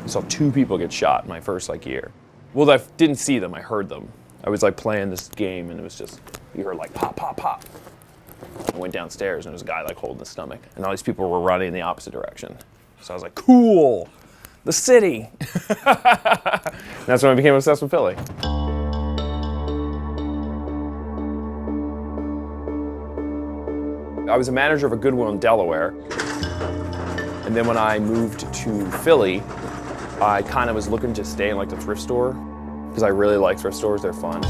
I saw 2 people get shot in my first like year. Well, I didn't see them, I heard them. I was like playing this game and it was just, you heard like pop, pop, pop. I went downstairs and there was a guy like holding his stomach and all these people were running in the opposite direction. So I was like, cool, the city. That's when I became obsessed with Philly. I was a manager of a Goodwill in Delaware. And then when I moved to Philly, I kind of was looking to stay in like the thrift store because I really like thrift stores, they're fun.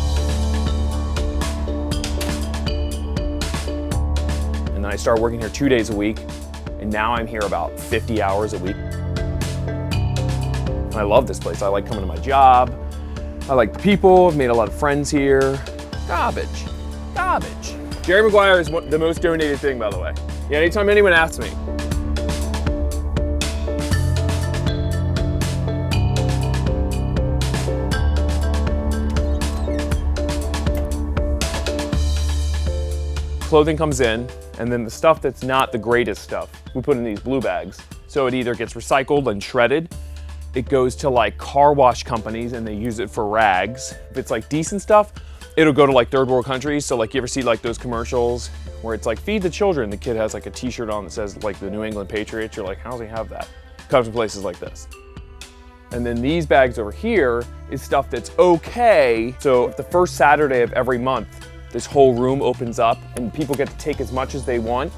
And then I started working here 2 days a week, and now I'm here about 50 hours a week. And I love this place. I like coming to my job. I like the people, I've made a lot of friends here. Garbage, garbage. Jerry Maguire is the most donated thing, by the way. Yeah, anytime anyone asks me. Clothing comes in, and then the stuff that's not the greatest stuff, we put in these blue bags. So it either gets recycled and shredded, it goes to like car wash companies and they use it for rags. If it's like decent stuff, it'll go to like third world countries. So like you ever see like those commercials where it's like feed the children, the kid has like a t-shirt on that says like the New England Patriots, you're like, how does he have that? Comes from places like this. And then these bags over here is stuff that's okay. So the first Saturday of every month, this whole room opens up and people get to take as much as they want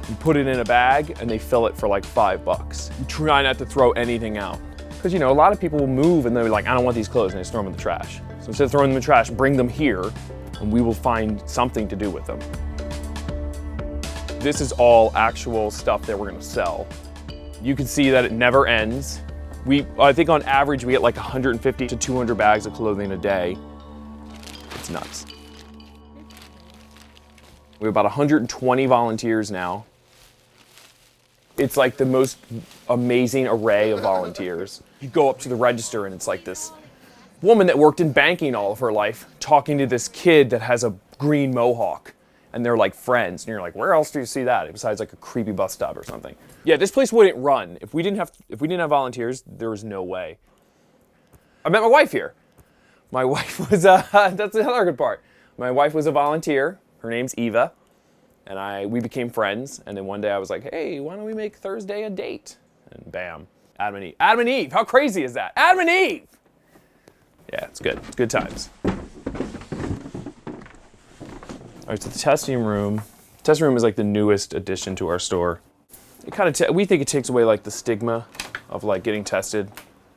and put it in a bag and they fill it for like $5. You try not to throw anything out. Because you know, a lot of people will move and they're like, I don't want these clothes, and they just throw them in the trash. So instead of throwing them in the trash, bring them here and we will find something to do with them. This is all actual stuff that we're gonna sell. You can see that it never ends. I think on average we get like 150 to 200 bags of clothing a day. It's nuts. We have about 120 volunteers now. It's like the most amazing array of volunteers. You go up to the register and it's like this woman that worked in banking all of her life talking to this kid that has a green mohawk, and they're like friends. And you're like, where else do you see that besides like a creepy bus stop or something? Yeah, this place wouldn't run. If we didn't have volunteers, there was no way. I met my wife here. My wife was, that's another good part. My wife was a volunteer. Her name's Eva, and we became friends. And then one day I was like, hey, why don't we make Thursday a date? And bam, Adam and Eve. Adam and Eve, how crazy is that? Adam and Eve! Yeah, it's good. It's good times. All right, so the testing room. The testing room is like the newest addition to our store. It kind of, we think it takes away like the stigma of like getting tested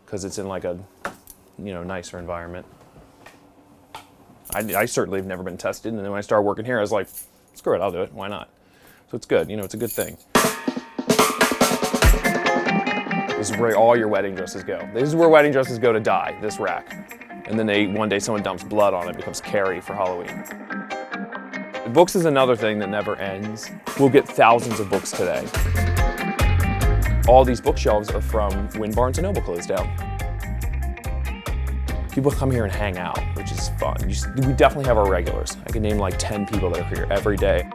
because it's in like a, you know, nicer environment. I certainly have never been tested, and then when I started working here, I was like, screw it, I'll do it, why not? So it's good, you know, it's a good thing. This is where all your wedding dresses go. This is where wedding dresses go to die, this rack. And then one day someone dumps blood on it, becomes Carrie for Halloween. Books is another thing that never ends. We'll get thousands of books today. All these bookshelves are from when Barnes & Noble closed down. People come here and hang out, which is fun. We definitely have our regulars. I can name like 10 people that are here every day.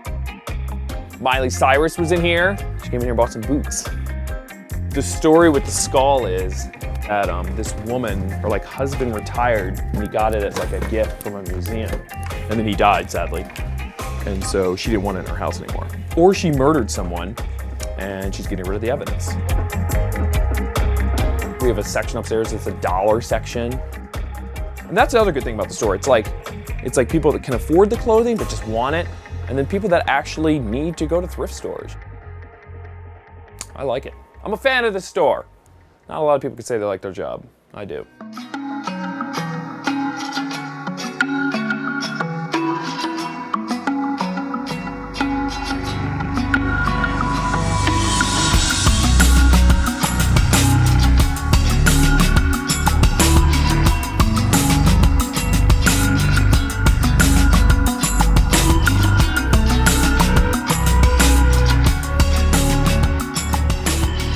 Miley Cyrus was in here. She came in here and bought some boots. The story with the skull is that this woman, her like husband retired and he got it as like a gift from a museum. And then he died, sadly. And so she didn't want it in her house anymore. Or she murdered someone and she's getting rid of the evidence. We have a section upstairs, it's a dollar section. And that's the other good thing about the store. It's like people that can afford the clothing but just want it, and then people that actually need to go to thrift stores. I like it. I'm a fan of this store. Not a lot of people can say they like their job. I do.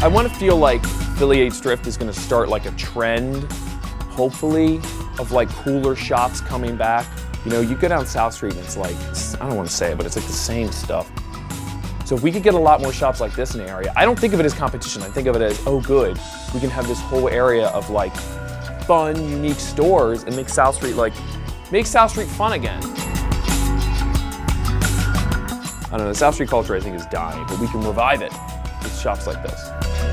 I want to feel like Philly Thrift is going to start like a trend, hopefully, of like cooler shops coming back. You know, you go down South Street and it's like, I don't want to say it, but it's like the same stuff. So if we could get a lot more shops like this in the area, I don't think of it as competition. I think of it as, oh good, we can have this whole area of like fun, unique stores and make South Street fun again. I don't know, the South Street culture I think is dying, but we can revive it with shops like this.